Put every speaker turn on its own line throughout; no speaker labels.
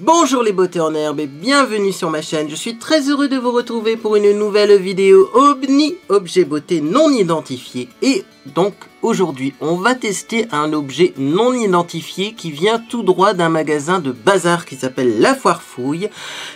Bonjour les beautés en herbe et bienvenue sur ma chaîne. Je suis très heureux de vous retrouver pour une nouvelle vidéo OVNI, objet beauté non identifié. Et donc aujourd'hui on va tester un objet non identifié qui vient tout droit d'un magasin de bazar qui s'appelle La Foire Fouille.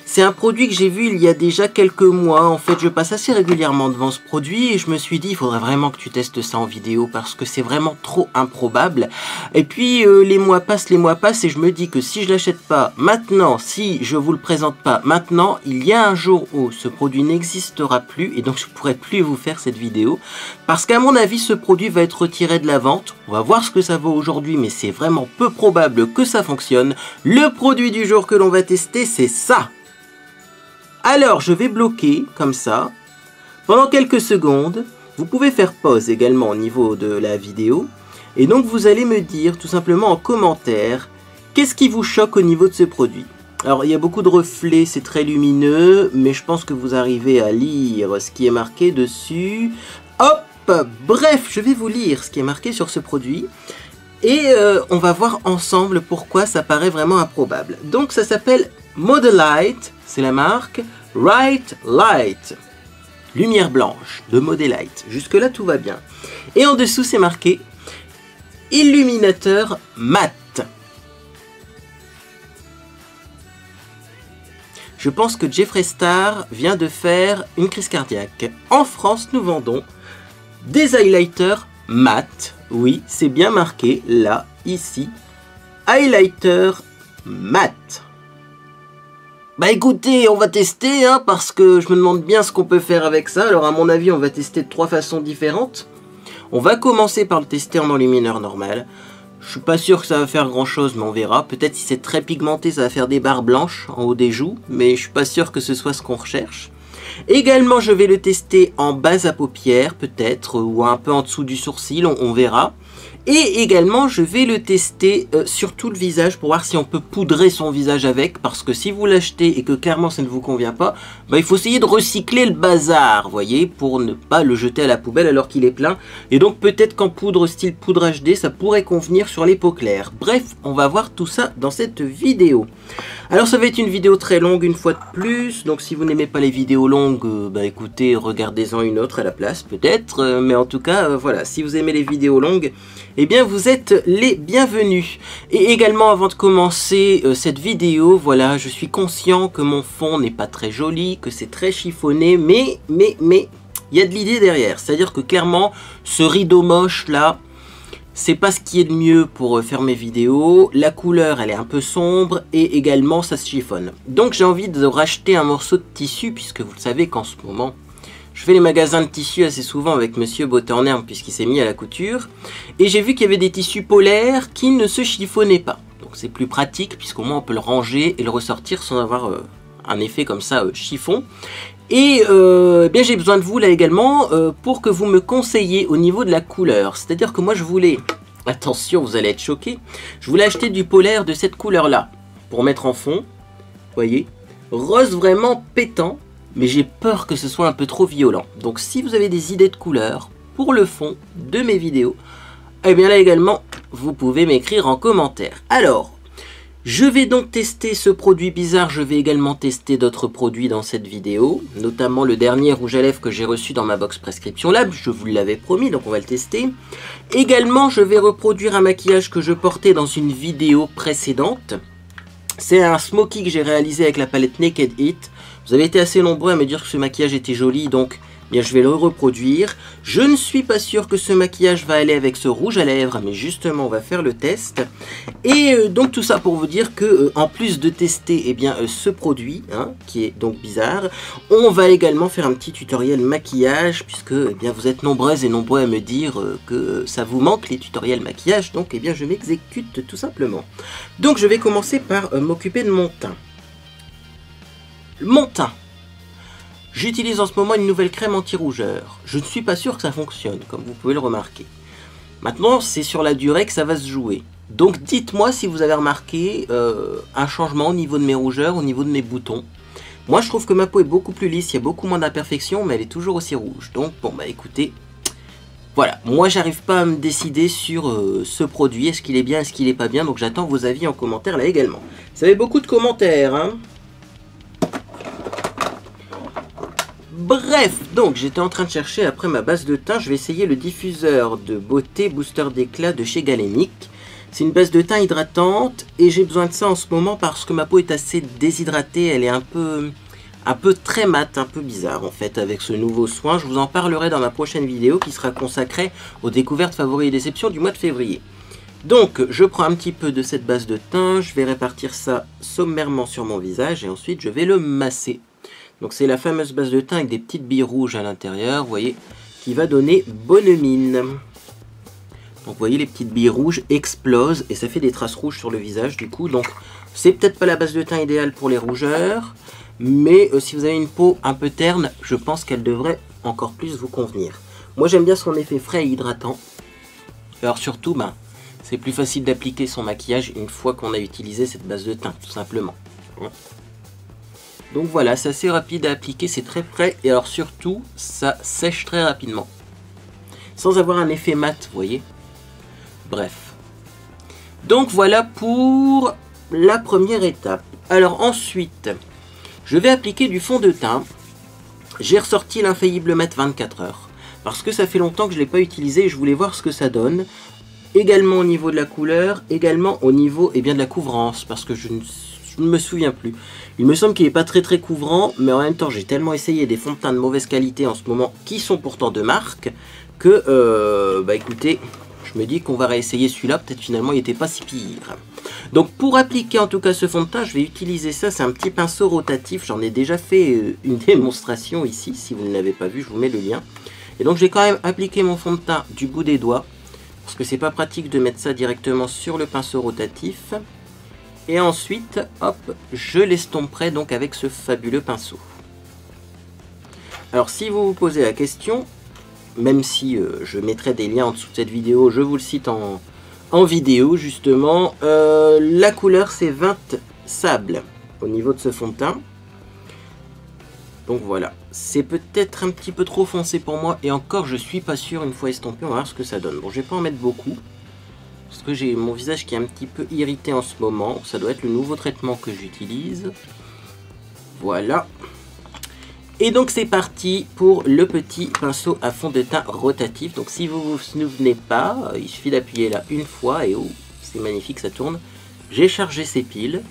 C'est un produit que j'ai vu il y a déjà quelques mois. En fait je passe assez régulièrement devant ce produit et je me suis dit il faudrait vraiment que tu testes ça en vidéo parce que c'est vraiment trop improbable. Et puis les mois passent et je me dis que si je l'achète pas maintenant, si je vous le présente pas maintenant, il y a un jour où ce produit n'existera plus et donc je pourrai plus vous faire cette vidéo parce qu'à mon avis ce produit va être retiré de la vente. On va voir ce que ça vaut aujourd'hui, mais c'est vraiment peu probable que ça fonctionne. Le produit du jour que l'on va tester, c'est ça. Alors, je vais bloquer comme ça pendant quelques secondes. Vous pouvez faire pause également au niveau de la vidéo. Et donc, vous allez me dire tout simplement en commentaire qu'est-ce qui vous choque au niveau de ce produit. Alors, il y a beaucoup de reflets, c'est très lumineux, mais je pense que vous arrivez à lire ce qui est marqué dessus. Hop! Bref, je vais vous lire ce qui est marqué sur ce produit et on va voir ensemble pourquoi ça paraît vraiment improbable. Donc ça s'appelle Modelite, c'est la marque Bright Light, lumière blanche de Modelite. Jusque là tout va bien. Et en dessous c'est marqué illuminateur mat. Je pense que Jeffree Star vient de faire une crise cardiaque. En France, nous vendons des highlighters mat, oui, c'est bien marqué là, ici, highlighter mat. Bah écoutez, on va tester, hein, parce que je me demande bien ce qu'on peut faire avec ça. Alors à mon avis, on va tester de 3 façons différentes. On va commencer par le tester en enlumineur normal. Je suis pas sûr que ça va faire grand chose, mais on verra. Peut-être si c'est très pigmenté, ça va faire des barres blanches en haut des joues, mais je suis pas sûr que ce soit ce qu'on recherche. Également, je vais le tester en base à paupières, peut-être, ou un peu en dessous du sourcil, on verra. Et également, je vais le tester sur tout le visage pour voir si on peut poudrer son visage avec. Parce que si vous l'achetez et que clairement ça ne vous convient pas, bah, il faut essayer de recycler le bazar, vous voyez, pour ne pas le jeter à la poubelle alors qu'il est plein. Et donc peut-être qu'en poudre style poudre HD, ça pourrait convenir sur les peaux claires. Bref, on va voir tout ça dans cette vidéo. Alors ça va être une vidéo très longue une fois de plus, donc si vous n'aimez pas les vidéos longues, bah écoutez, regardez-en une autre à la place peut-être, mais en tout cas, voilà, si vous aimez les vidéos longues, eh bien vous êtes les bienvenus. Et également avant de commencer cette vidéo, voilà, je suis conscient que mon fond n'est pas très joli, que c'est très chiffonné, mais il y a de l'idée derrière, c'est-à-dire que clairement, ce rideau moche là, c'est pas ce qui est de mieux pour faire mes vidéos. La couleur, elle est un peu sombre et également ça se chiffonne. Donc j'ai envie de racheter un morceau de tissu puisque vous le savez qu'en ce moment, je fais les magasins de tissus assez souvent avec Monsieur Beauté en herbe puisqu'il s'est mis à la couture. Et j'ai vu qu'il y avait des tissus polaires qui ne se chiffonnaient pas. Donc c'est plus pratique puisqu'au moins on peut le ranger et le ressortir sans avoir un effet comme ça chiffon. Et bien j'ai besoin de vous là également pour que vous me conseillez au niveau de la couleur. C'est-à-dire que moi je voulais, attention vous allez être choqués, je voulais acheter du polaire de cette couleur là pour mettre en fond, voyez, rose vraiment pétant, mais j'ai peur que ce soit un peu trop violent. Donc si vous avez des idées de couleurs pour le fond de mes vidéos, eh bien là également vous pouvez m'écrire en commentaire. Alors, je vais donc tester ce produit bizarre, je vais également tester d'autres produits dans cette vidéo, notamment le dernier rouge à lèvres que j'ai reçu dans ma box Prescription Lab, je vous l'avais promis, donc on va le tester. Également, je vais reproduire un maquillage que je portais dans une vidéo précédente. C'est un smoky que j'ai réalisé avec la palette Naked Heat. Vous avez été assez nombreux à me dire que ce maquillage était joli, donc bien, je vais le reproduire. Je ne suis pas sûr que ce maquillage va aller avec ce rouge à lèvres, mais justement on va faire le test. Et donc tout ça pour vous dire que en plus de tester eh bien, ce produit, hein, qui est donc bizarre, on va également faire un petit tutoriel maquillage, puisque eh bien, vous êtes nombreuses et nombreux à me dire que ça vous manque les tutoriels maquillage, donc eh bien, je m'exécute tout simplement. Donc je vais commencer par m'occuper de mon teint. Mon teint. J'utilise en ce moment une nouvelle crème anti-rougeur. Je ne suis pas sûr que ça fonctionne, comme vous pouvez le remarquer. Maintenant, c'est sur la durée que ça va se jouer. Donc dites-moi si vous avez remarqué un changement au niveau de mes rougeurs, au niveau de mes boutons. Moi, je trouve que ma peau est beaucoup plus lisse, il y a beaucoup moins d'imperfections, mais elle est toujours aussi rouge. Donc, bon, bah écoutez, Voilà, moi j'arrive pas à me décider sur ce produit, est-ce qu'il est bien, est-ce qu'il est pas bien, donc j'attends vos avis en commentaire là également. Vous avez beaucoup de commentaires, hein. Bref, donc j'étais en train de chercher après ma base de teint, je vais essayer le diffuseur de beauté booster d'éclat de chez Galénic. C'est une base de teint hydratante et j'ai besoin de ça en ce moment parce que ma peau est assez déshydratée, elle est un peu très mat, un peu bizarre en fait avec ce nouveau soin. Je vous en parlerai dans ma prochaine vidéo qui sera consacrée aux découvertes, favoris et déceptions du mois de février. Donc je prends un petit peu de cette base de teint, je vais répartir ça sommairement sur mon visage et ensuite je vais le masser. Donc c'est la fameuse base de teint avec des petites billes rouges à l'intérieur, vous voyez, qui va donner bonne mine. Donc vous voyez les petites billes rouges explosent et ça fait des traces rouges sur le visage du coup. Donc c'est peut-être pas la base de teint idéale pour les rougeurs. Mais si vous avez une peau un peu terne, je pense qu'elle devrait encore plus vous convenir. Moi j'aime bien son effet frais et hydratant. Alors surtout, c'est plus facile d'appliquer son maquillage une fois qu'on a utilisé cette base de teint, tout simplement. Donc voilà, c'est assez rapide à appliquer, c'est très frais. Et alors surtout, ça sèche très rapidement. Sans avoir un effet mat, vous voyez. Bref. Donc voilà pour la première étape. Alors ensuite... je vais appliquer du fond de teint. J'ai ressorti l'infaillible Matte 24 heures. Parce que ça fait longtemps que je ne l'ai pas utilisé et je voulais voir ce que ça donne. Également au niveau de la couleur, également au niveau de la couvrance. Parce que je ne me souviens plus. Il me semble qu'il n'est pas très couvrant. Mais en même temps, j'ai tellement essayé des fonds de teint de mauvaise qualité en ce moment. Qui sont pourtant de marque. Que, écoutez, je me dis qu'on va réessayer celui-là. Peut-être finalement il n'était pas si pire. Donc pour appliquer en tout cas ce fond de teint, je vais utiliser ça, c'est un petit pinceau rotatif, j'en ai déjà fait une démonstration ici, si vous ne l'avez pas vu, je vous mets le lien. Et donc j'ai quand même appliqué mon fond de teint du bout des doigts, parce que c'est pas pratique de mettre ça directement sur le pinceau rotatif. Et ensuite, hop, je l'estomperai donc avec ce fabuleux pinceau. Alors si vous vous posez la question, même si je mettrai des liens en dessous de cette vidéo, je vous le cite en vidéo justement, la couleur c'est 20 sable au niveau de ce fond de teint. Donc voilà, c'est peut-être un petit peu trop foncé pour moi et encore je suis pas sûr, une fois estompé on va voir ce que ça donne. Bon, je vais pas en mettre beaucoup parce que j'ai mon visage qui est un petit peu irrité en ce moment, ça doit être le nouveau traitement que j'utilise. Voilà. Et donc c'est parti pour le petit pinceau à fond de teint rotatif. Donc si vous vous souvenez pas, il suffit d'appuyer là une fois et oh, c'est magnifique, ça tourne. J'ai chargé ces piles.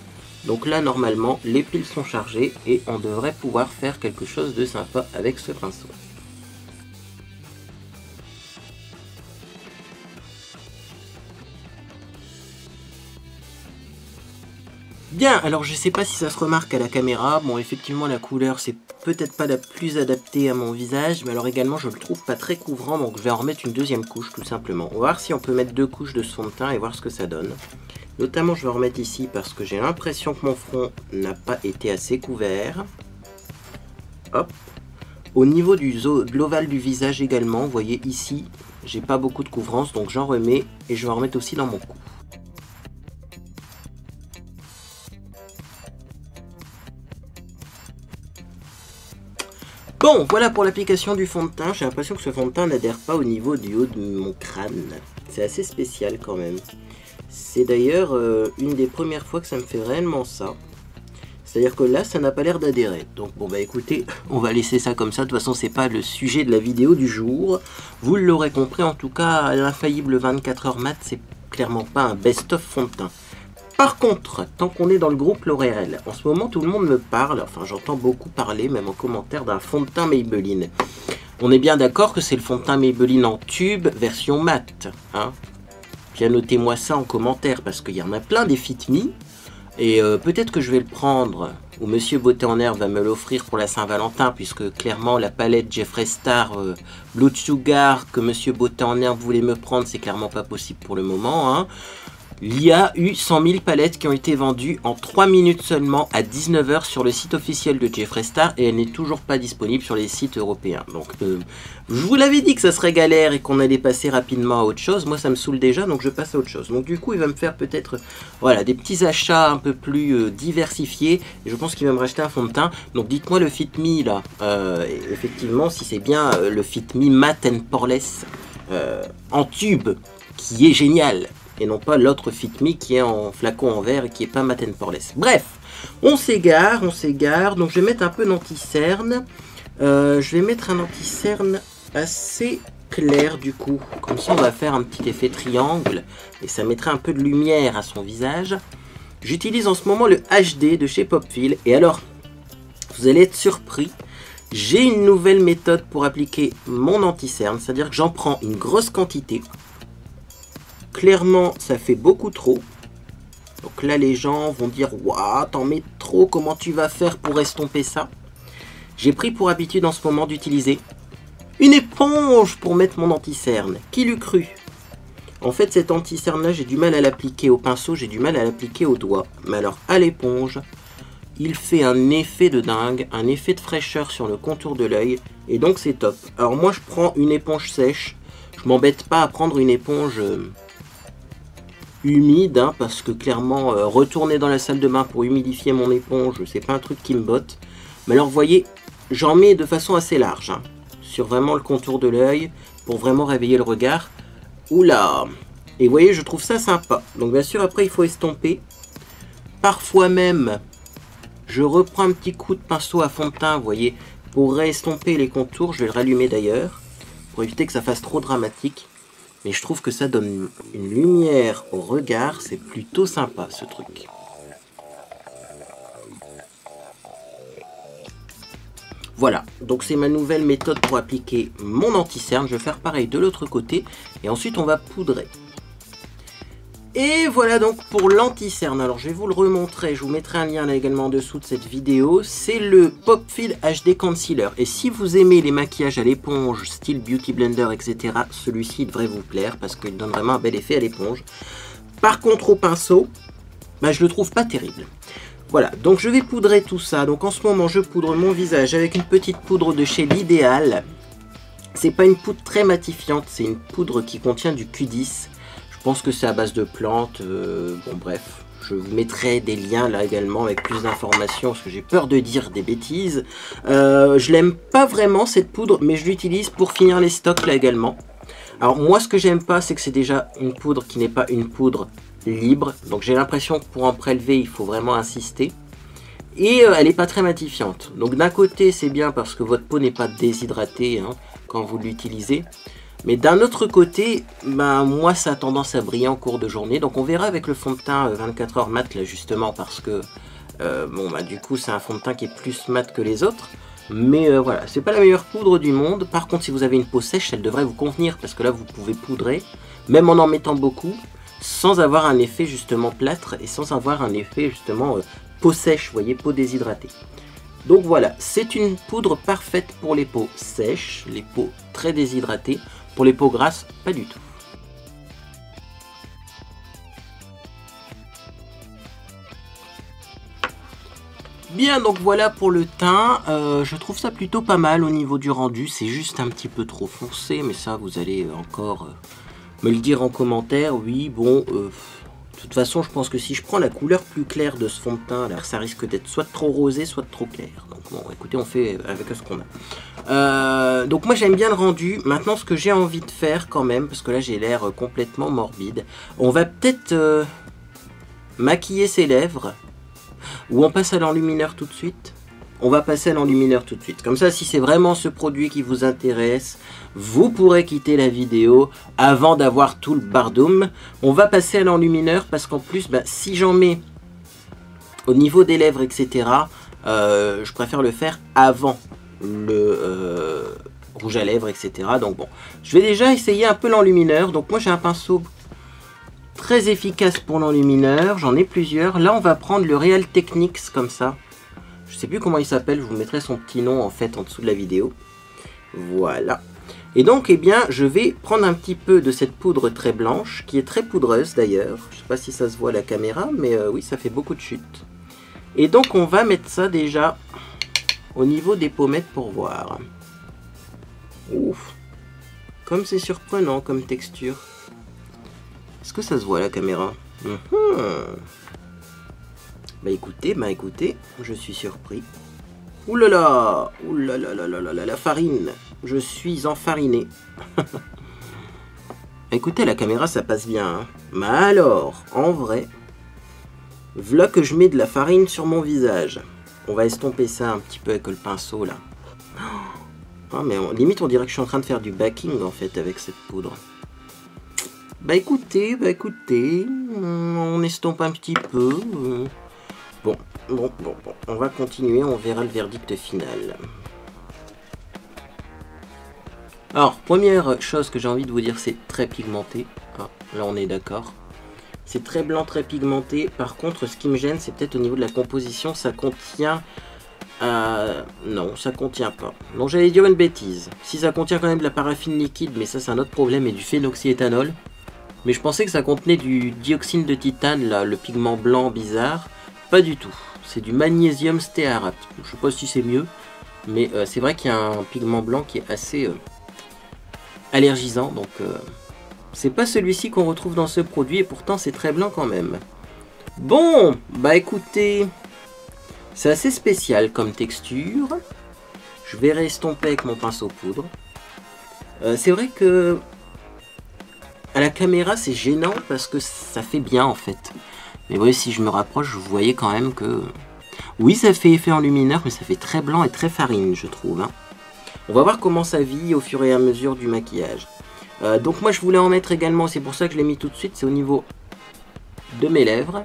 Donc là normalement les piles sont chargées et on devrait pouvoir faire quelque chose de sympa avec ce pinceau. Bien, alors je sais pas si ça se remarque à la caméra, bon effectivement la couleur c'est peut-être pas la plus adaptée à mon visage, mais alors également je le trouve pas très couvrant, donc je vais en remettre une deuxième couche tout simplement. On va voir si on peut mettre 2 couches de ce fond de teint et voir ce que ça donne. Notamment je vais en remettre ici parce que j'ai l'impression que mon front n'a pas été assez couvert. Hop. Au niveau de l'ovale du visage également, vous voyez ici, j'ai pas beaucoup de couvrance, donc j'en remets et je vais en remettre aussi dans mon cou. Bon, voilà pour l'application du fond de teint. J'ai l'impression que ce fond de teint n'adhère pas au niveau du haut de mon crâne. C'est assez spécial quand même. C'est d'ailleurs une des premières fois que ça me fait réellement ça. C'est-à-dire que là, ça n'a pas l'air d'adhérer. Donc bon bah écoutez, on va laisser ça comme ça. De toute façon, c'est pas le sujet de la vidéo du jour. Vous l'aurez compris, en tout cas, l'infaillible 24 heures mat, c'est clairement pas un best-of fond de teint. Par contre, tant qu'on est dans le groupe L'Oréal, en ce moment tout le monde me parle, enfin j'entends beaucoup parler, même en commentaire, d'un fond de teint Maybelline. On est bien d'accord que c'est le fond de teint Maybelline en tube version mat, hein. Bien notez-moi ça en commentaire, parce qu'il y en a plein des Fit Me, et peut-être que je vais le prendre, ou Monsieur Beauté en Herbe va me l'offrir pour la Saint-Valentin, puisque clairement la palette Jeffree Star Blood Sugar que Monsieur Beauté en Herbe voulait me prendre, c'est clairement pas possible pour le moment, hein. Il y a eu 100 000 palettes qui ont été vendues en 3 minutes seulement à 19 h sur le site officiel de Jeffree Star et elle n'est toujours pas disponible sur les sites européens. Donc je vous l'avais dit que ça serait galère et qu'on allait passer rapidement à autre chose. Moi ça me saoule déjà donc je passe à autre chose. Donc du coup il va me faire peut-être voilà, des petits achats un peu plus diversifiés et je pense qu'il va me racheter un fond de teint. Donc dites-moi le Fit Me là, effectivement si c'est bien le Fit Me Matte and Poreless. en tube qui est génial. Et non pas l'autre Fit Me qui est en flacon en verre et qui est pas Matte & Poreless. Bref, on s'égare. Donc je vais mettre un peu d'anti-cerne. Je vais mettre un anti-cerne assez clair du coup. Comme ça on va faire un petit effet triangle. Et ça mettrait un peu de lumière à son visage. J'utilise en ce moment le HD de chez Popfil. Et alors, vous allez être surpris. J'ai une nouvelle méthode pour appliquer mon anti-cerne. C'est-à-dire que j'en prends une grosse quantité. Clairement, ça fait beaucoup trop. Donc là, les gens vont dire « Waouh, t'en mets trop, comment tu vas faire pour estomper ça ?» J'ai pris pour habitude en ce moment d'utiliser une éponge pour mettre mon anti-cerne. Qui l'eût cru? En fait, cet anti-cerne-là, j'ai du mal à l'appliquer au pinceau, j'ai du mal à l'appliquer au doigt. Mais alors, à l'éponge, il fait un effet de dingue, un effet de fraîcheur sur le contour de l'œil. Et donc, c'est top. Alors moi, je prends une éponge sèche. Je m'embête pas à prendre une éponge... humide, hein, parce que clairement retourner dans la salle de bain pour humidifier mon éponge, c'est pas un truc qui me botte. Mais alors vous voyez, j'en mets de façon assez large, hein, sur vraiment le contour de l'œil, pour vraiment réveiller le regard. Oula! Et vous voyez, je trouve ça sympa. Donc bien sûr, après il faut estomper. Parfois même, je reprends un petit coup de pinceau à fond de teint, vous voyez, pour réestomper les contours. Je vais le rallumer d'ailleurs, pour éviter que ça fasse trop dramatique. Mais je trouve que ça donne une lumière au regard, c'est plutôt sympa ce truc. Voilà, donc c'est ma nouvelle méthode pour appliquer mon anti-cerne. Je vais faire pareil de l'autre côté et ensuite on va poudrer. Et voilà donc pour l'anti-cerne. Alors je vais vous le remontrer, je vous mettrai un lien là également en dessous de cette vidéo. C'est le Popfil HD Concealer. Et si vous aimez les maquillages à l'éponge, style Beauty Blender, etc., celui-ci devrait vous plaire parce qu'il donne vraiment un bel effet à l'éponge. Par contre au pinceau, bah, je le trouve pas terrible. Voilà, donc je vais poudrer tout ça. Donc en ce moment je poudre mon visage avec une petite poudre de chez L'Idéal. C'est pas une poudre très matifiante, c'est une poudre qui contient du Q10. Je pense que c'est à base de plantes, bon bref, je vous mettrai des liens là également avec plus d'informations parce que j'ai peur de dire des bêtises. Je l'aime pas vraiment cette poudre, mais je l'utilise pour finir les stocks là également. Alors moi ce que j'aime pas, c'est que c'est déjà une poudre qui n'est pas une poudre libre, donc j'ai l'impression que pour en prélever il faut vraiment insister. Et elle n'est pas très matifiante, donc d'un côté c'est bien parce que votre peau n'est pas déshydratée hein, quand vous l'utilisez. Mais d'un autre côté, ben, moi ça a tendance à briller en cours de journée. Donc on verra avec le fond de teint 24 heures mat là justement parce que bon bah du coup c'est un fond de teint qui est plus mat que les autres. Mais voilà, c'est pas la meilleure poudre du monde. Par contre si vous avez une peau sèche, elle devrait vous convenir parce que là vous pouvez poudrer, même en mettant beaucoup, sans avoir un effet justement plâtre et sans avoir un effet justement peau sèche, vous voyez, peau déshydratée. Donc voilà, c'est une poudre parfaite pour les peaux sèches, les peaux très déshydratées. Pour les peaux grasses, pas du tout. Bien, donc voilà pour le teint. Je trouve ça plutôt pas mal au niveau du rendu. C'est juste un petit peu trop foncé, mais ça, vous allez encore me le dire en commentaire. Oui, bon, de toute façon, je pense que si je prends la couleur plus claire de ce fond de teint, alors ça risque d'être soit trop rosé, soit trop clair. Donc bon, écoutez, on fait avec ce qu'on a. Donc moi j'aime bien le rendu. Maintenant ce que j'ai envie de faire quand même, parce que là j'ai l'air complètement morbide, on va peut-être maquiller ses lèvres, ou on passe à l'enlumineur tout de suite. On va passer à l'enlumineur tout de suite. Comme ça, si c'est vraiment ce produit qui vous intéresse, vous pourrez quitter la vidéo avant d'avoir tout le bardoum. On va passer à l'enlumineur parce qu'en plus, bah, si j'en mets au niveau des lèvres, etc., je préfère le faire avant le rouge à lèvres, etc. Donc bon, je vais déjà essayer un peu l'enlumineur. Donc moi j'ai un pinceau très efficace pour l'enlumineur, j'en ai plusieurs. Là on va prendre le Real Techniques comme ça. Je sais plus comment il s'appelle, je vous mettrai son petit nom en fait en dessous de la vidéo. Voilà. Et donc eh bien je vais prendre un petit peu de cette poudre très blanche, qui est très poudreuse d'ailleurs. Je sais pas si ça se voit à la caméra, mais oui ça fait beaucoup de chutes. Et donc on va mettre ça déjà au niveau des pommettes pour voir. Ouf. Comme c'est surprenant comme texture. Est-ce que ça se voit à la caméra? Bah écoutez, je suis surpris. Ouh là là, la farine. Je suis enfariné. Écoutez, la caméra ça passe bien, hein. Mais alors, en vrai, voilà que je mets de la farine sur mon visage. On va estomper ça un petit peu avec le pinceau là. Oh, mais limite on dirait que je suis en train de faire du backing en fait avec cette poudre. Bah écoutez, on estompe un petit peu. Bon, on va continuer, on verra le verdict final. Alors, première chose que j'ai envie de vous dire, c'est très pigmenté. Ah, là on est d'accord. C'est très blanc, très pigmenté. Par contre, ce qui me gêne, c'est peut-être au niveau de la composition, ça contient... non, ça contient pas. Donc j'allais dire une bêtise. Si ça contient quand même de la paraffine liquide, mais ça c'est un autre problème, et du phénoxyéthanol. Mais je pensais que ça contenait du dioxyne de titane, là, le pigment blanc bizarre. Pas du tout. C'est du magnésium stéarate. Je sais pas si c'est mieux, mais c'est vrai qu'il y a un pigment blanc qui est assez allergisant. Donc c'est pas celui-ci qu'on retrouve dans ce produit, et pourtant c'est très blanc quand même. Bon, bah écoutez, c'est assez spécial comme texture. Je vais restomper avec mon pinceau poudre. C'est vrai que à la caméra c'est gênant parce que ça fait bien en fait. Mais oui, si je me rapproche, vous voyez quand même que... Oui, ça fait effet enlumineur, mais ça fait très blanc et très farine, je trouve. Hein. On va voir comment ça vit au fur et à mesure du maquillage. Donc moi, je voulais en mettre également, c'est pour ça que je l'ai mis tout de suite, c'est au niveau de mes lèvres.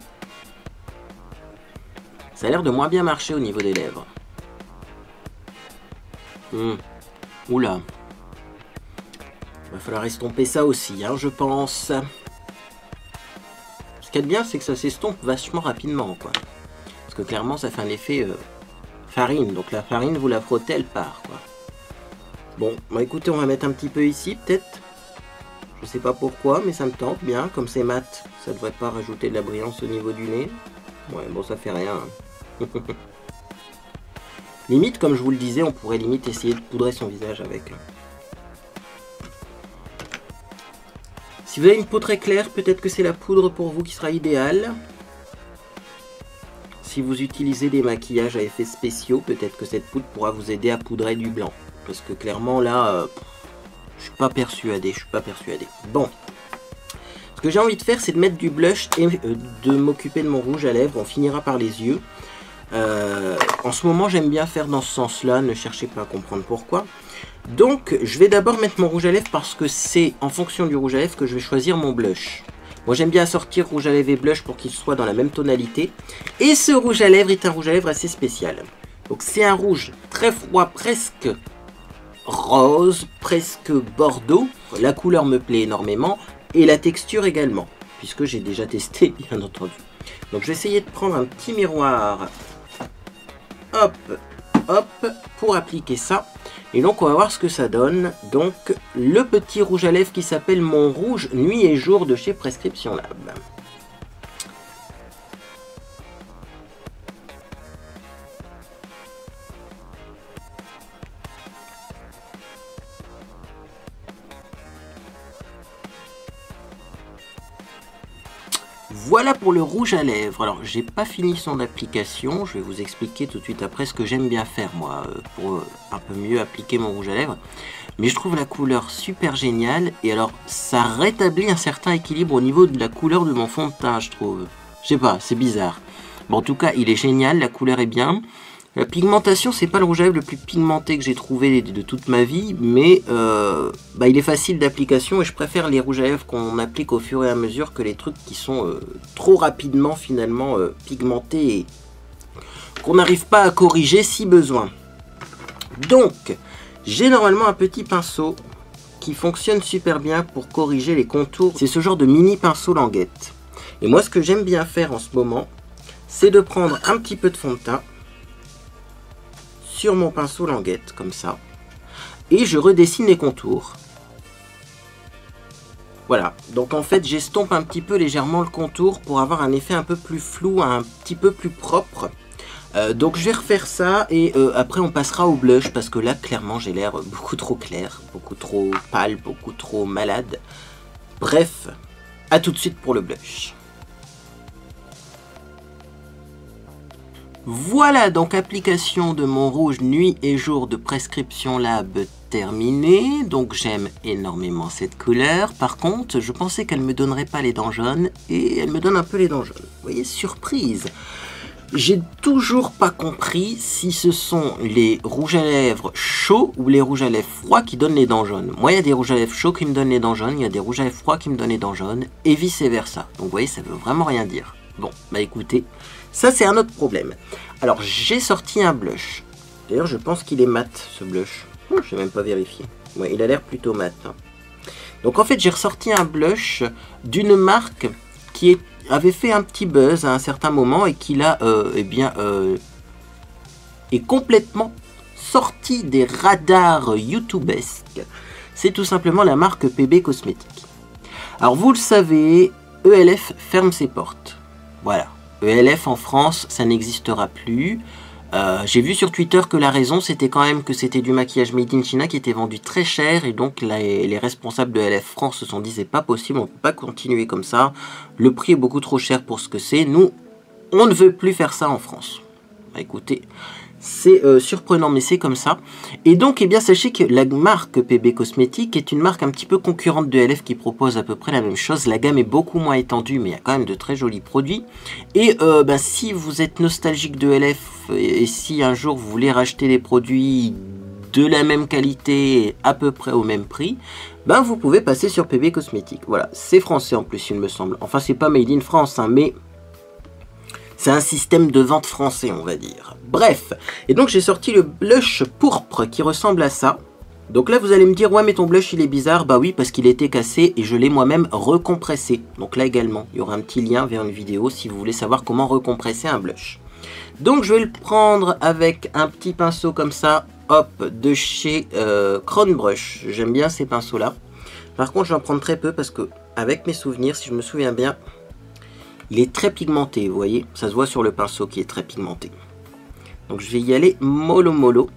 Ça a l'air de moins bien marcher au niveau des lèvres. Oula. Il va falloir estomper ça aussi, hein, je pense. Ce qu'il y a de bien, c'est que ça s'estompe vachement rapidement, quoi. Parce que clairement, ça fait un effet farine. Donc la farine, vous la frottez, elle part, quoi. Bon, bah écoutez, on va mettre un petit peu ici, peut-être. Je sais pas pourquoi, mais ça me tente bien. Comme c'est mat, ça devrait pas rajouter de la brillance au niveau du nez. Ouais, bon, ça fait rien. Hein. Limite, comme je vous le disais, on pourrait limite essayer de poudrer son visage avec. Si vous avez une peau très claire, peut-être que c'est la poudre pour vous qui sera idéale. Si vous utilisez des maquillages à effets spéciaux, peut-être que cette poudre pourra vous aider à poudrer du blanc. Parce que clairement là, je suis pas persuadé, Bon. Ce que j'ai envie de faire, c'est de mettre du blush et de m'occuper de mon rouge à lèvres. On finira par les yeux. En ce moment, j'aime bien faire dans ce sens-là. Ne cherchez pas à comprendre pourquoi. Donc, je vais d'abord mettre mon rouge à lèvres parce que c'est en fonction du rouge à lèvres que je vais choisir mon blush. Moi, j'aime bien assortir rouge à lèvres et blush pour qu'ils soient dans la même tonalité. Et ce rouge à lèvres est un rouge à lèvres assez spécial. Donc, c'est un rouge très froid, presque rose, presque bordeaux. La couleur me plaît énormément et la texture également, puisque j'ai déjà testé, bien entendu. Donc, je vais essayer de prendre un petit miroir. Hop, hop, pour appliquer ça. Et donc on va voir ce que ça donne. Donc le petit rouge à lèvres qui s'appelle mon rouge nuit et jour de chez Prescription Lab. Voilà pour le rouge à lèvres. Alors j'ai pas fini son application, je vais vous expliquer tout de suite après ce que j'aime bien faire moi pour un peu mieux appliquer mon rouge à lèvres. Mais je trouve la couleur super géniale et alors ça rétablit un certain équilibre au niveau de la couleur de mon fond de teint, je trouve. Je sais pas, c'est bizarre. Bon, en tout cas il est génial, la couleur est bien. La pigmentation, c'est pas le rouge à lèvres le plus pigmenté que j'ai trouvé de toute ma vie, mais il est facile d'application et je préfère les rouges à lèvres qu'on applique au fur et à mesure que les trucs qui sont trop rapidement finalement pigmentés et qu'on n'arrive pas à corriger si besoin. Donc, j'ai normalement un petit pinceau qui fonctionne super bien pour corriger les contours. C'est ce genre de mini pinceau languette. Et moi, ce que j'aime bien faire en ce moment, c'est de prendre un petit peu de fond de teint sur mon pinceau languette, comme ça. Et je redessine les contours. Voilà. Donc en fait, j'estompe un petit peu légèrement le contour pour avoir un effet un peu plus flou, un petit peu plus propre. Donc je vais refaire ça et après on passera au blush parce que là, clairement, j'ai l'air beaucoup trop clair, beaucoup trop pâle, beaucoup trop malade. Bref, à tout de suite pour le blush. Voilà donc application de mon rouge nuit et jour de Prescription Lab terminée. Donc j'aime énormément cette couleur. Par contre, je pensais qu'elle me donnerait pas les dents jaunes et elle me donne un peu les dents jaunes. Vous voyez, surprise. J'ai toujours pas compris si ce sont les rouges à lèvres chauds ou les rouges à lèvres froids qui donnent les dents jaunes. Moi, il y a des rouges à lèvres chauds qui me donnent les dents jaunes, il y a des rouges à lèvres froids qui me donnent les dents jaunes, et vice versa. Donc vous voyez, ça veut vraiment rien dire. Bon, bah écoutez, ça c'est un autre problème. Alors, j'ai sorti un blush. D'ailleurs, je pense qu'il est mat, ce blush. Je n'ai même pas vérifié. Ouais, il a l'air plutôt mat. Hein. Donc en fait, j'ai ressorti un blush d'une marque qui avait fait un petit buzz à un certain moment et qui là, est complètement sorti des radars youtubesques. C'est tout simplement la marque PB Cosmétiques. Alors vous le savez, ELF ferme ses portes. Voilà, ELF en France, ça n'existera plus. J'ai vu sur Twitter que la raison c'était quand même que c'était du maquillage made in China qui était vendu très cher et donc les responsables de ELF France se sont dit c'est pas possible, on ne peut pas continuer comme ça, le prix est beaucoup trop cher pour ce que c'est, nous on ne veut plus faire ça en France. Bah, écoutez, c'est surprenant mais c'est comme ça. Et donc eh bien sachez que la marque PB Cosmétiques est une marque un petit peu concurrente de ELF qui propose à peu près la même chose. La gamme est beaucoup moins étendue mais il y a quand même de très jolis produits. Et si vous êtes nostalgique de ELF et si un jour vous voulez racheter des produits de la même qualité à peu près au même prix, ben vous pouvez passer sur PB Cosmétiques. Voilà, c'est français en plus il me semble. Enfin c'est pas made in France hein, mais c'est un système de vente français, on va dire. Bref, et donc j'ai sorti le blush pourpre qui ressemble à ça. Donc là, vous allez me dire, ouais, mais ton blush, il est bizarre. Bah oui, parce qu'il était cassé et je l'ai moi-même recompressé. Donc là également, il y aura un petit lien vers une vidéo si vous voulez savoir comment recompresser un blush. Donc je vais le prendre avec un petit pinceau comme ça, hop, de chez Crown Brush. J'aime bien ces pinceaux-là. Par contre, je vais en prendre très peu parce que, avec mes souvenirs, si je me souviens bien, il est très pigmenté, vous voyez, ça se voit sur le pinceau qui est très pigmenté. Donc je vais y aller mollo mollo.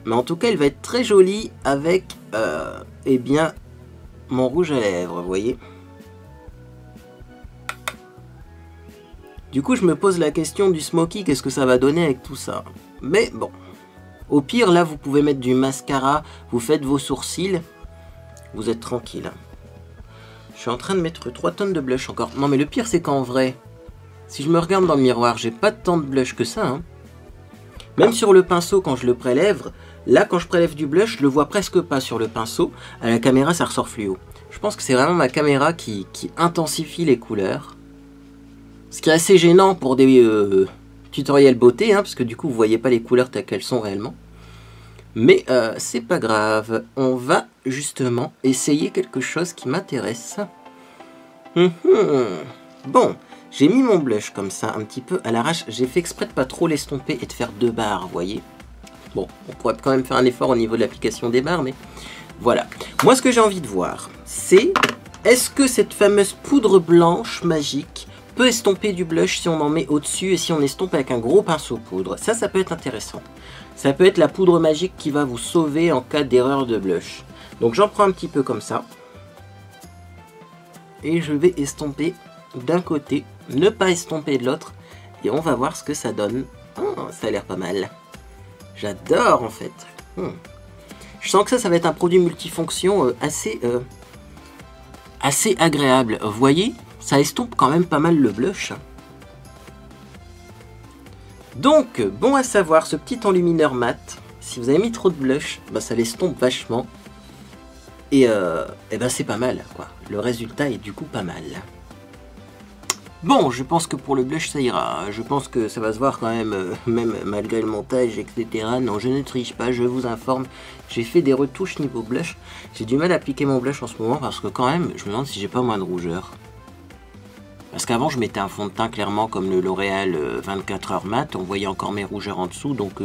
Mais en tout cas, il va être très joli avec, eh bien, mon rouge à lèvres, vous voyez. Du coup, je me pose la question du smoky, qu'est-ce que ça va donner avec tout ça? Mais bon, au pire, là, vous pouvez mettre du mascara, vous faites vos sourcils, vous êtes tranquille. Je suis en train de mettre 3 tonnes de blush encore. Non mais le pire c'est qu'en vrai, si je me regarde dans le miroir, j'ai pas tant de blush que ça. Hein. Même sur le pinceau quand je le prélève, là quand je prélève du blush, je le vois presque pas sur le pinceau. À la caméra ça ressort fluo. Je pense que c'est vraiment ma caméra qui intensifie les couleurs. Ce qui est assez gênant pour des tutoriels beauté, hein, parce que du coup vous voyez pas les couleurs telles qu'elles sont réellement. Mais c'est pas grave, on va justement essayer quelque chose qui m'intéresse. Bon, j'ai mis mon blush comme ça, un petit peu à l'arrache. J'ai fait exprès de pas trop l'estomper et de faire 2 barres, vous voyez. Bon, on pourrait quand même faire un effort au niveau de l'application des barres, mais voilà. Moi, ce que j'ai envie de voir, c'est est-ce que cette fameuse poudre blanche magique peut estomper du blush si on en met au-dessus et si on estompe avec un gros pinceau poudre. Ça peut être intéressant. Ça peut être la poudre magique qui va vous sauver en cas d'erreur de blush. Donc j'en prends un petit peu comme ça. Et je vais estomper d'un côté, ne pas estomper de l'autre. Et on va voir ce que ça donne. Oh, ça a l'air pas mal. J'adore en fait. Je sens que ça va être un produit multifonction assez agréable. Vous voyez ? Ça estompe quand même pas mal le blush. Donc, bon à savoir, ce petit enlumineur mat, si vous avez mis trop de blush, bah, ça l'estompe vachement. Et ben c'est pas mal, quoi. Le résultat est du coup pas mal. Bon, je pense que pour le blush, ça ira. Je pense que ça va se voir quand même, même malgré le montage, etc. Non, je ne triche pas, je vous informe. J'ai fait des retouches niveau blush. J'ai du mal à appliquer mon blush en ce moment parce que quand même, je me demande si j'ai pas moins de rougeur. Parce qu'avant je mettais un fond de teint clairement comme le L'Oréal 24 heures mat, on voyait encore mes rougeurs en dessous, donc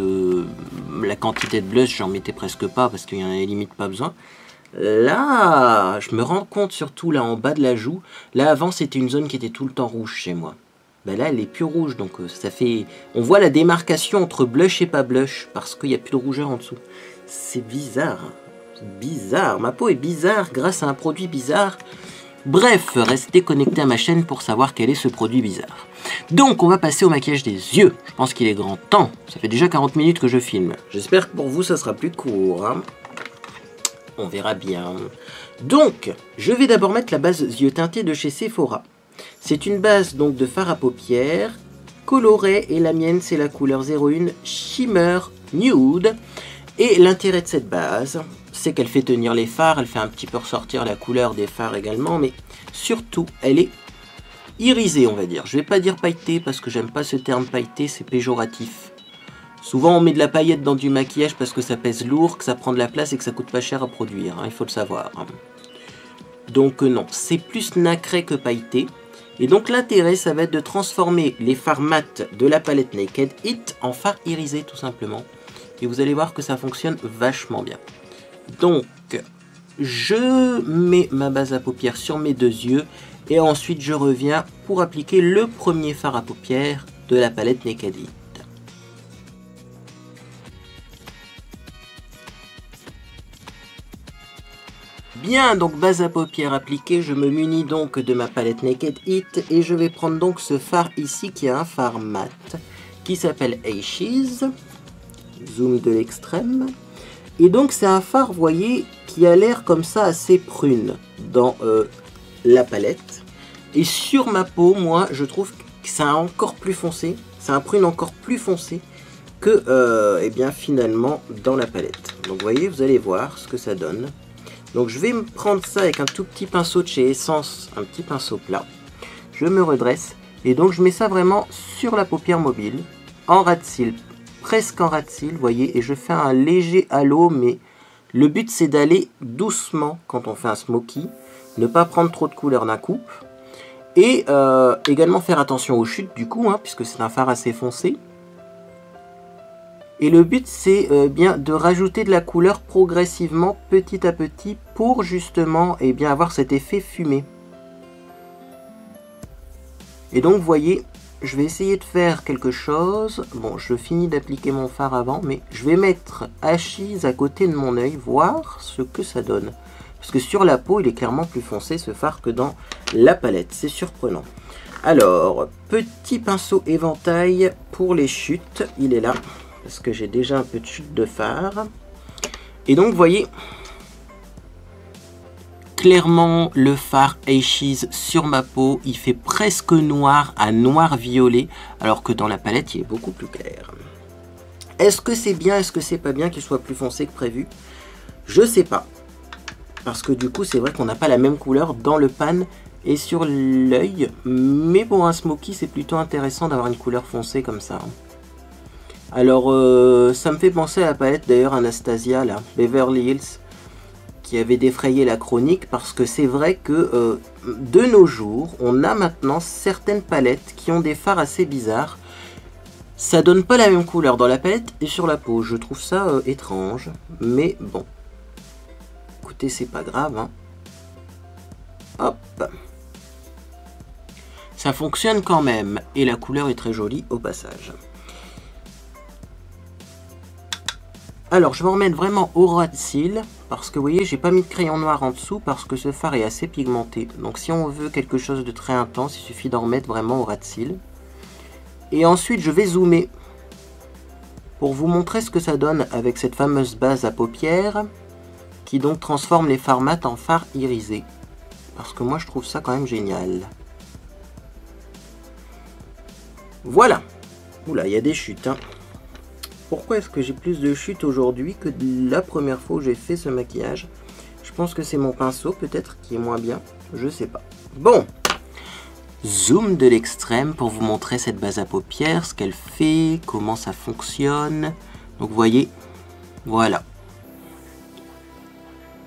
la quantité de blush j'en mettais presque pas parce qu'il y en avait limite pas besoin. Là, je me rends compte surtout là en bas de la joue, là avant c'était une zone qui était tout le temps rouge chez moi. Ben là elle est plus rouge, donc ça fait... On voit la démarcation entre blush et pas blush parce qu'il n'y a plus de rougeur en dessous. C'est bizarre, bizarre, ma peau est bizarre grâce à un produit bizarre. Bref, restez connectés à ma chaîne pour savoir quel est ce produit bizarre. Donc, on va passer au maquillage des yeux. Je pense qu'il est grand temps. Ça fait déjà 40 minutes que je filme. J'espère que pour vous, ça sera plus court. Hein. On verra bien. Donc, je vais d'abord mettre la base yeux teintés de chez Sephora. C'est une base donc de fard à paupières colorée et la mienne, c'est la couleur 01 Shimmer Nude. Et l'intérêt de cette base, c'est qu'elle fait tenir les fards, elle fait un petit peu ressortir la couleur des fards également, mais surtout, elle est irisée, on va dire. Je vais pas dire pailletée parce que j'aime pas ce terme pailleté, c'est péjoratif. Souvent, on met de la paillette dans du maquillage parce que ça pèse lourd, que ça prend de la place et que ça coûte pas cher à produire, hein, il faut le savoir. Donc non, c'est plus nacré que pailleté. Et donc l'intérêt, ça va être de transformer les fards mat de la palette Naked It en fards irisés tout simplement. Et vous allez voir que ça fonctionne vachement bien. Donc, je mets ma base à paupières sur mes deux yeux. Et ensuite, je reviens pour appliquer le premier fard à paupières de la palette Naked It. Bien, donc base à paupières appliquée, je me munis donc de ma palette Naked It. Et je vais prendre donc ce fard ici qui est un fard mat. Qui s'appelle Ashes. Zoom de l'extrême. Et donc c'est un fard, vous voyez, qui a l'air comme ça assez prune dans la palette. Et sur ma peau, moi, je trouve que c'est encore plus foncé. C'est un prune encore plus foncé que, eh bien, finalement, dans la palette. Donc vous voyez, vous allez voir ce que ça donne. Donc je vais me prendre ça avec un tout petit pinceau de chez Essence, un petit pinceau plat. Je me redresse et donc je mets ça vraiment sur la paupière mobile, en ras de cils. Presque en ras de cils, vous voyez, et je fais un léger halo, mais le but c'est d'aller doucement quand on fait un smoky, ne pas prendre trop de couleur d'un coup, et également faire attention aux chutes du coup, hein, puisque c'est un fard assez foncé. Et le but c'est bien de rajouter de la couleur progressivement, petit à petit, pour justement bien avoir cet effet fumé. Et donc vous voyez, je vais essayer de faire quelque chose. Bon, je finis d'appliquer mon fard avant, mais je vais mettre Ashes à côté de mon œil, voir ce que ça donne. Parce que sur la peau, il est clairement plus foncé ce fard que dans la palette. C'est surprenant. Alors, petit pinceau éventail pour les chutes. Il est là, parce que j'ai déjà un peu de chute de fard. Et donc, vous voyez, clairement, le fard Ashes sur ma peau, il fait presque noir à noir-violet, alors que dans la palette, il est beaucoup plus clair. Est-ce que c'est bien, est-ce que c'est pas bien qu'il soit plus foncé que prévu? Je sais pas. Parce que du coup, c'est vrai qu'on n'a pas la même couleur dans le pan et sur l'œil. Mais pour un smoky, c'est plutôt intéressant d'avoir une couleur foncée comme ça. Alors, ça me fait penser à la palette d'ailleurs Anastasia, là, Beverly Hills, qui avait défrayé la chronique, parce que c'est vrai que de nos jours, on a maintenant certaines palettes qui ont des fards assez bizarres. Ça donne pas la même couleur dans la palette et sur la peau. Je trouve ça étrange, mais bon. Écoutez, c'est pas grave. Hein. Hop. Ça fonctionne quand même, et la couleur est très jolie au passage. Alors, je vais en remettre vraiment au ras de cils, parce que vous voyez, j'ai pas mis de crayon noir en dessous, parce que ce fard est assez pigmenté. Donc si on veut quelque chose de très intense, il suffit d'en remettre vraiment au ras de cils. Et ensuite, je vais zoomer, pour vous montrer ce que ça donne avec cette fameuse base à paupières, qui donc transforme les fards mat en fards irisés. Parce que moi, je trouve ça quand même génial. Voilà. Oula, il y a des chutes, hein. Pourquoi est-ce que j'ai plus de chutes aujourd'hui que la première fois où j'ai fait ce maquillage? Je pense que c'est mon pinceau peut-être qui est moins bien. Je sais pas. Bon. Zoom de l'extrême pour vous montrer cette base à paupières, ce qu'elle fait, comment ça fonctionne. Donc vous voyez, voilà.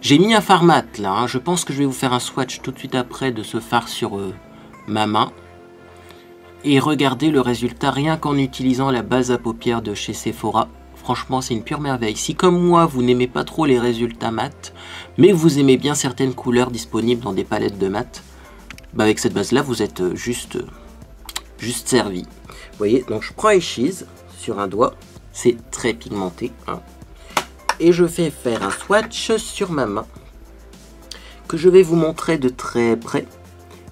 J'ai mis un fard mat là. Hein. Je pense que je vais vous faire un swatch tout de suite après de ce fard sur ma main. Et regardez le résultat rien qu'en utilisant la base à paupières de chez Sephora. Franchement, c'est une pure merveille. Si comme moi, vous n'aimez pas trop les résultats mat, mais vous aimez bien certaines couleurs disponibles dans des palettes de mat, bah avec cette base-là, vous êtes juste servi. Vous voyez, donc je prends Ashes sur un doigt. C'est très pigmenté. Hein, et je fais faire un swatch sur ma main, que je vais vous montrer de très près.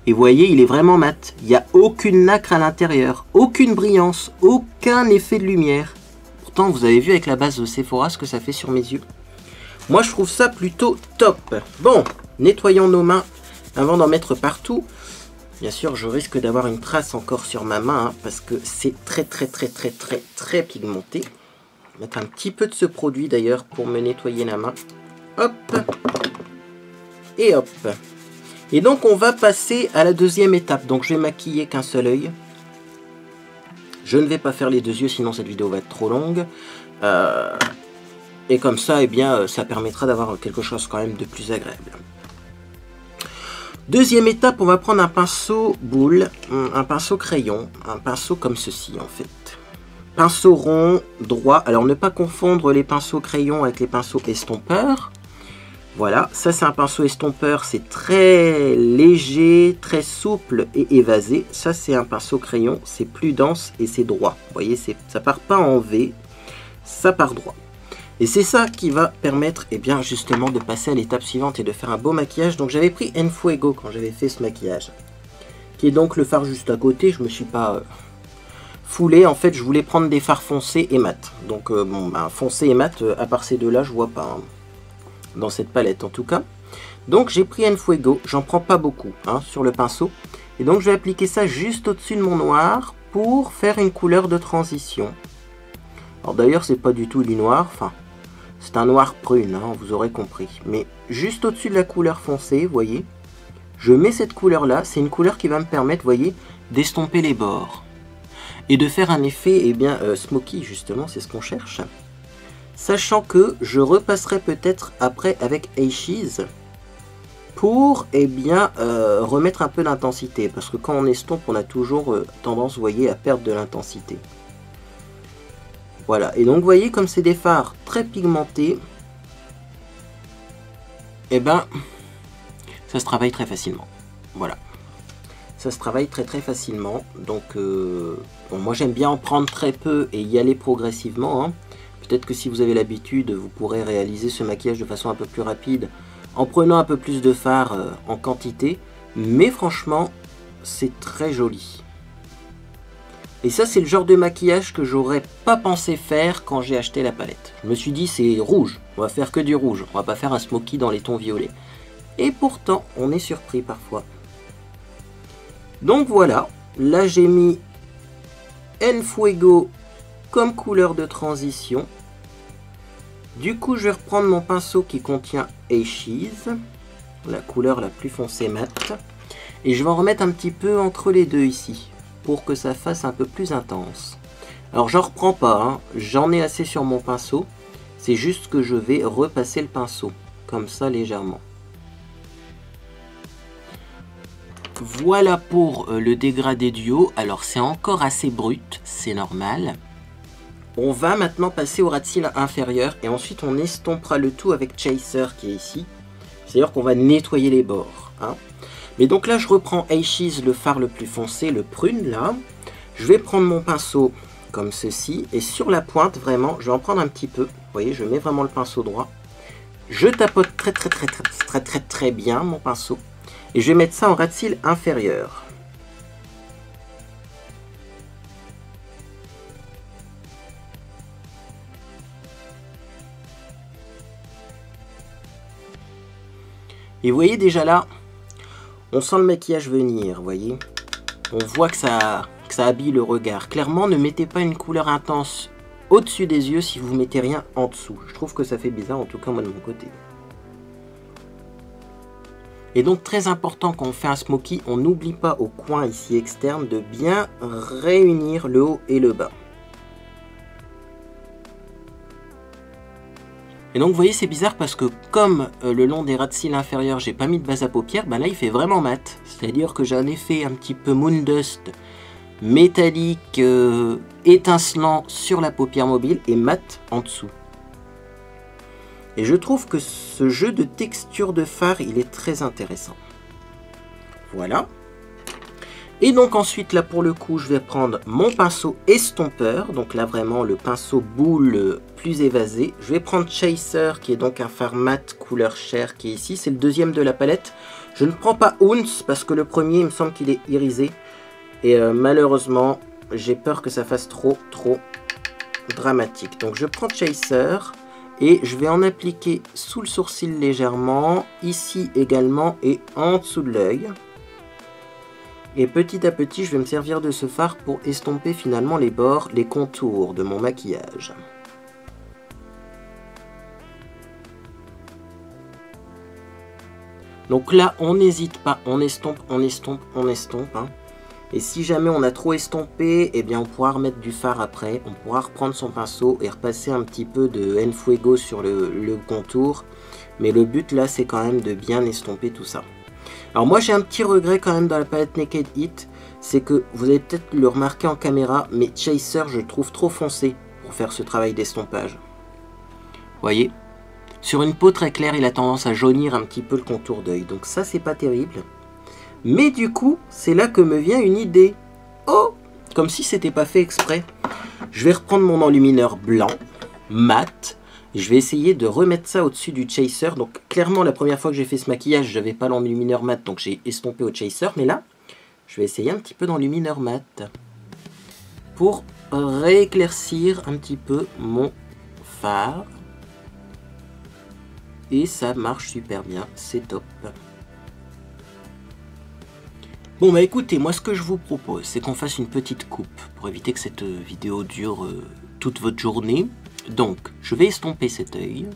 Et vous voyez, il est vraiment mat. Il n'y a aucune nacre à l'intérieur, aucune brillance, aucun effet de lumière. Pourtant, vous avez vu avec la base de Sephora ce que ça fait sur mes yeux. Moi, je trouve ça plutôt top. Bon, nettoyons nos mains avant d'en mettre partout. Bien sûr, je risque d'avoir une trace encore sur ma main, hein, parce que c'est très pigmenté. Je vais mettre un petit peu de ce produit d'ailleurs pour me nettoyer la main. Hop. Et hop. Et donc on va passer à la deuxième étape. Donc je vais maquiller qu'un seul œil. Je ne vais pas faire les deux yeux, sinon cette vidéo va être trop longue. Et comme ça, eh bien, ça permettra d'avoir quelque chose quand même de plus agréable. Deuxième étape, on va prendre un pinceau boule, un pinceau crayon, un pinceau comme ceci en fait. Pinceau rond, droit. Alors ne pas confondre les pinceaux crayons avec les pinceaux estompeurs. Voilà, ça c'est un pinceau estompeur, c'est très léger, très souple et évasé. Ça c'est un pinceau crayon, c'est plus dense et c'est droit. Vous voyez, ça part pas en V, ça part droit. Et c'est ça qui va permettre, eh bien, justement, de passer à l'étape suivante et de faire un beau maquillage. Donc j'avais pris Enfuego quand j'avais fait ce maquillage, qui est donc le fard juste à côté. Je me suis pas foulé, en fait je voulais prendre des fards foncés et mat. Donc bon, ben, foncé et mat, à part ces deux-là, je vois pas. Hein. Dans cette palette en tout cas. Donc j'ai pris Enfuego, j'en prends pas beaucoup hein, sur le pinceau. Et donc je vais appliquer ça juste au-dessus de mon noir pour faire une couleur de transition. Alors d'ailleurs c'est pas du tout du noir, enfin c'est un noir prune, hein, vous aurez compris. Mais juste au-dessus de la couleur foncée, vous voyez, je mets cette couleur là, c'est une couleur qui va me permettre, vous voyez, d'estomper les bords. Et de faire un effet, eh bien, smoky justement, c'est ce qu'on cherche. Sachant que je repasserai peut-être après avec Ashes pour eh bien, remettre un peu d'intensité. Parce que quand on estompe, on a toujours tendance, vous voyez, à perdre de l'intensité. Voilà, et donc vous voyez, comme c'est des fards très pigmentés, et ben, ça se travaille très facilement. Voilà. Ça se travaille très facilement. Donc, bon, moi j'aime bien en prendre très peu et y aller progressivement, hein. Peut-être que si vous avez l'habitude, vous pourrez réaliser ce maquillage de façon un peu plus rapide en prenant un peu plus de fard en quantité. Mais franchement, c'est très joli. Et ça, c'est le genre de maquillage que j'aurais pas pensé faire quand j'ai acheté la palette. Je me suis dit, c'est rouge, on va faire que du rouge. On va pas faire un smoky dans les tons violets. Et pourtant, on est surpris parfois. Donc voilà, là j'ai mis Enfuego comme couleur de transition. Du coup, je vais reprendre mon pinceau qui contient Ashes, la couleur la plus foncée mat, et je vais en remettre un petit peu entre les deux ici, pour que ça fasse un peu plus intense. Alors, j'en reprends pas, hein. J'en ai assez sur mon pinceau, c'est juste que je vais repasser le pinceau, comme ça légèrement. Voilà pour le dégradé du haut. Alors, c'est encore assez brut, c'est normal. On va maintenant passer au ras de cils inférieur et ensuite on estompera le tout avec Chaser qui est ici. C'est-à-dire qu'on va nettoyer les bords. Hein. Mais donc là je reprends Ashes, le fard le plus foncé, le prune là. Je vais prendre mon pinceau comme ceci et sur la pointe vraiment, je vais en prendre un petit peu. Vous voyez, je mets vraiment le pinceau droit. Je tapote très bien mon pinceau et je vais mettre ça en ras de cils inférieur. Et vous voyez déjà là, on sent le maquillage venir, vous voyez. On voit que ça habille le regard. Clairement, ne mettez pas une couleur intense au-dessus des yeux si vous mettez rien en dessous. Je trouve que ça fait bizarre, en tout cas moi de mon côté. Et donc très important quand on fait un smoky, on n'oublie pas au coin ici externe de bien réunir le haut et le bas. Et donc vous voyez, c'est bizarre parce que comme le long des ras de cils inférieurs j'ai pas mis de base à paupières, bah là il fait vraiment mat. C'est-à-dire que j'ai un effet un petit peu Moondust métallique étincelant sur la paupière mobile et mat en dessous. Et je trouve que ce jeu de texture de fard il est très intéressant. Voilà. Et donc ensuite là pour le coup je vais prendre mon pinceau estompeur, donc là vraiment le pinceau boule plus évasé. Je vais prendre Chaser qui est donc un fard mat couleur chair qui est ici, c'est le deuxième de la palette. Je ne prends pas Ounce parce que le premier il me semble qu'il est irisé. Et malheureusement j'ai peur que ça fasse trop dramatique. Donc je prends Chaser et je vais en appliquer sous le sourcil légèrement, ici également et en dessous de l'œil. Et petit à petit, je vais me servir de ce fard pour estomper finalement les bords, les contours de mon maquillage. Donc là, on n'hésite pas, on estompe, on estompe, on estompe. Hein. Et si jamais on a trop estompé, eh bien on pourra remettre du fard après. On pourra reprendre son pinceau et repasser un petit peu de Enfuego sur le contour. Mais le but là, c'est quand même de bien estomper tout ça. Alors moi j'ai un petit regret quand même dans la palette Naked Heat, c'est que vous allez peut-être le remarquer en caméra, mais Chaser je le trouve trop foncé pour faire ce travail d'estompage. Vous voyez, sur une peau très claire il a tendance à jaunir un petit peu le contour d'œil, donc ça c'est pas terrible. Mais du coup c'est là que me vient une idée. Oh, comme si c'était pas fait exprès. Je vais reprendre mon enlumineur blanc, mat. Je vais essayer de remettre ça au-dessus du Chaser. Donc clairement la première fois que j'ai fait ce maquillage, je n'avais pas l'enlumineur mat, donc j'ai estompé au Chaser. Mais là, je vais essayer un petit peu d'enlumineur mat pour rééclaircir un petit peu mon fard. Et ça marche super bien, c'est top. Bon bah écoutez, moi ce que je vous propose, c'est qu'on fasse une petite coupe pour éviter que cette vidéo dure toute votre journée. Donc, je vais estomper cet œil,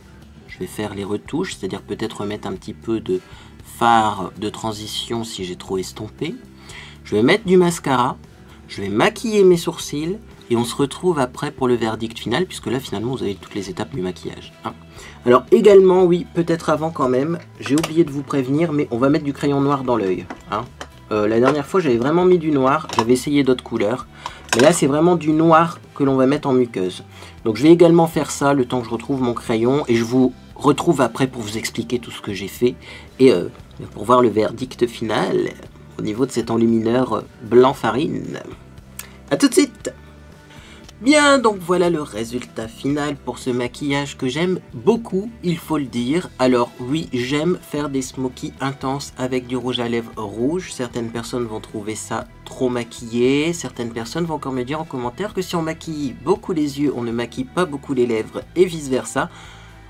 je vais faire les retouches, c'est-à-dire peut-être remettre un petit peu de fard de transition si j'ai trop estompé. Je vais mettre du mascara, je vais maquiller mes sourcils et on se retrouve après pour le verdict final, puisque là finalement vous avez toutes les étapes du maquillage. Hein. Alors également, oui, peut-être avant quand même, j'ai oublié de vous prévenir, mais on va mettre du crayon noir dans l'œil. Hein. La dernière fois j'avais vraiment mis du noir, j'avais essayé d'autres couleurs. Mais là, c'est vraiment du noir que l'on va mettre en muqueuse. Donc, je vais également faire ça le temps que je retrouve mon crayon. Et je vous retrouve après pour vous expliquer tout ce que j'ai fait. Et pour voir le verdict final au niveau de cet enlumineur blanc farine. A tout de suite! Bien, donc voilà le résultat final pour ce maquillage que j'aime beaucoup, il faut le dire. Alors oui, j'aime faire des smokies intenses avec du rouge à lèvres rouge. Certaines personnes vont trouver ça trop maquillé. Certaines personnes vont encore me dire en commentaire que si on maquille beaucoup les yeux, on ne maquille pas beaucoup les lèvres et vice versa.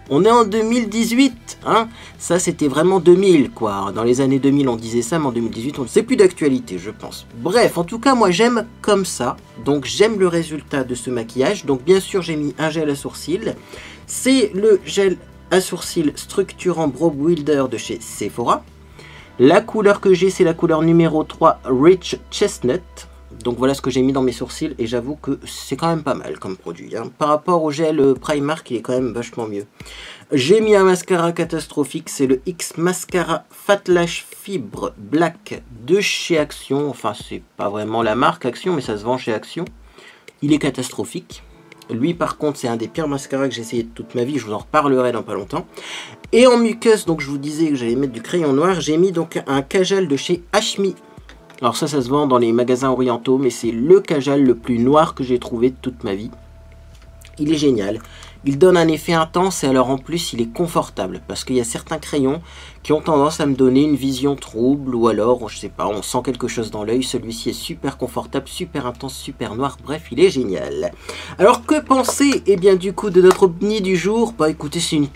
On est en 2018, hein. Ça c'était vraiment 2000 quoi. Dans les années 2000 on disait ça, mais en 2018 on ne sait plus d'actualité je pense. Bref, en tout cas moi j'aime comme ça. Donc j'aime le résultat de ce maquillage. Donc bien sûr j'ai mis un gel à sourcils. C'est le gel à sourcils structurant Brow Builder de chez Sephora. La couleur que j'ai c'est la couleur numéro 3 Rich Chestnut. Donc voilà ce que j'ai mis dans mes sourcils et j'avoue que c'est quand même pas mal comme produit. Hein. Par rapport au gel Primark, il est quand même vachement mieux. J'ai mis un mascara catastrophique, c'est le X Mascara Fat Lash Fibre Black de chez Action. Enfin, c'est pas vraiment la marque Action, mais ça se vend chez Action. Il est catastrophique. Lui, par contre, c'est un des pires mascaras que j'ai essayé de toute ma vie. Je vous en reparlerai dans pas longtemps. Et en muqueuse, donc je vous disais que j'allais mettre du crayon noir. J'ai mis donc un Kajal de chez Ashmi. Alors ça se vend dans les magasins orientaux, mais c'est le Kajal le plus noir que j'ai trouvé de toute ma vie. Il est génial. Il donne un effet intense et alors en plus il est confortable. Parce qu'il y a certains crayons qui ont tendance à me donner une vision trouble ou alors, je sais pas, on sent quelque chose dans l'œil. Celui-ci est super confortable, super intense, super noir. Bref, il est génial. Alors que penser, eh bien du coup, de notre ovni du jour? Bah écoutez, c'est une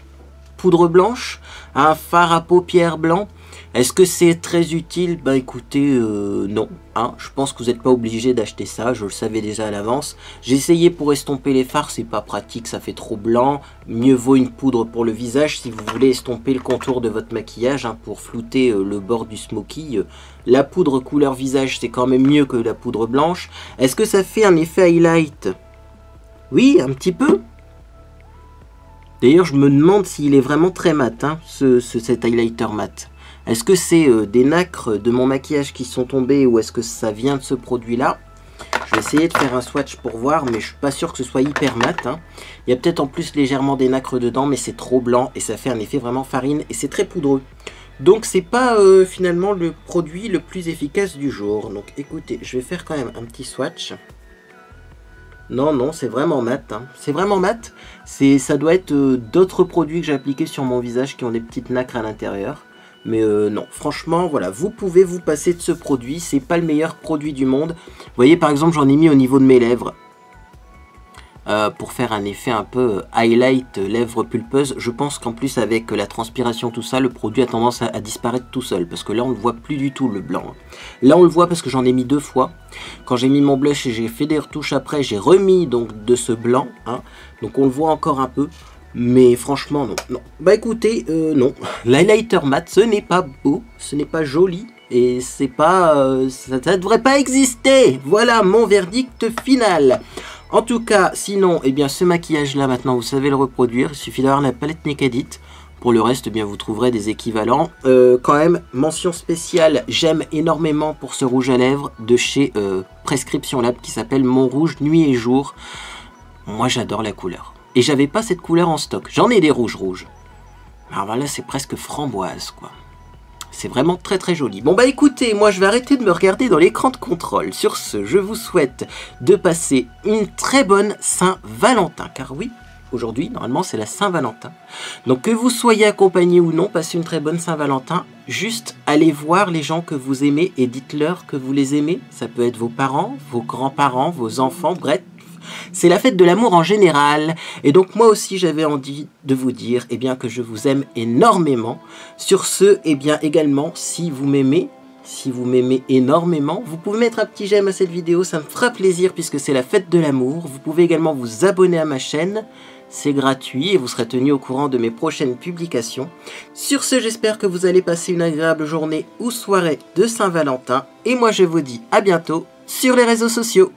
poudre blanche, un fard à paupières blanc. Est-ce que c'est très utile? Bah écoutez, non. Hein, je pense que vous n'êtes pas obligé d'acheter ça, je le savais déjà à l'avance. J'ai essayé pour estomper les fards, c'est pas pratique, ça fait trop blanc. Mieux vaut une poudre pour le visage si vous voulez estomper le contour de votre maquillage, hein, pour flouter le bord du smoky. La poudre couleur visage, c'est quand même mieux que la poudre blanche. Est-ce que ça fait un effet highlight? Oui, un petit peu. D'ailleurs, je me demande s'il est vraiment très mat, hein, cet highlighter mat. Est-ce que c'est des nacres de mon maquillage qui sont tombés ou est-ce que ça vient de ce produit-là? Je vais essayer de faire un swatch pour voir, mais je suis pas sûr que ce soit hyper mat. Hein. Il y a peut-être en plus légèrement des nacres dedans, mais c'est trop blanc et ça fait un effet vraiment farine et c'est très poudreux. Donc c'est pas finalement le produit le plus efficace du jour. Donc écoutez, je vais faire quand même un petit swatch. Non, non, c'est vraiment mat. Hein. C'est vraiment mat. Ça doit être d'autres produits que j'ai appliqués sur mon visage qui ont des petites nacres à l'intérieur. Mais non, franchement, voilà, vous pouvez vous passer de ce produit. C'est pas le meilleur produit du monde. Vous voyez, par exemple, j'en ai mis au niveau de mes lèvres. Pour faire un effet un peu highlight lèvres pulpeuses. Je pense qu'en plus avec la transpiration tout ça, le produit a tendance à disparaître tout seul, parce que là on ne voit plus du tout le blanc. Là on le voit parce que j'en ai mis 2 fois. Quand j'ai mis mon blush et j'ai fait des retouches après, j'ai remis donc de ce blanc, hein. Donc on le voit encore un peu, mais franchement non, non. Bah écoutez, non, l'highlighter mat ce n'est pas beau, ce n'est pas joli. Et c'est pas, ça ne devrait pas exister. Voilà mon verdict final. En tout cas, sinon, eh bien, ce maquillage-là, maintenant, vous savez le reproduire. Il suffit d'avoir la palette Necadit. Pour le reste, eh bien, vous trouverez des équivalents. Quand même, mention spéciale, j'aime énormément pour ce rouge à lèvres de chez Prescription Lab qui s'appelle Mon Rouge Nuit et Jour. Moi, j'adore la couleur. Et j'avais pas cette couleur en stock. J'en ai des rouges. Alors voilà, c'est presque framboise, quoi. C'est vraiment très très joli. Bon bah écoutez, moi je vais arrêter de me regarder dans l'écran de contrôle. Sur ce, je vous souhaite de passer une très bonne Saint-Valentin. Car oui, aujourd'hui, normalement c'est la Saint-Valentin. Donc que vous soyez accompagné ou non, passez une très bonne Saint-Valentin. Juste allez voir les gens que vous aimez et dites-leur que vous les aimez. Ça peut être vos parents, vos grands-parents, vos enfants, bref. C'est la fête de l'amour en général. Et donc moi aussi j'avais envie de vous dire eh bien, que je vous aime énormément. Sur ce, eh bien également, si vous m'aimez énormément, vous pouvez mettre un petit j'aime à cette vidéo, ça me fera plaisir puisque c'est la fête de l'amour. Vous pouvez également vous abonner à ma chaîne, c'est gratuit et vous serez tenu au courant de mes prochaines publications. Sur ce, j'espère que vous allez passer une agréable journée ou soirée de Saint-Valentin. Et moi je vous dis à bientôt sur les réseaux sociaux.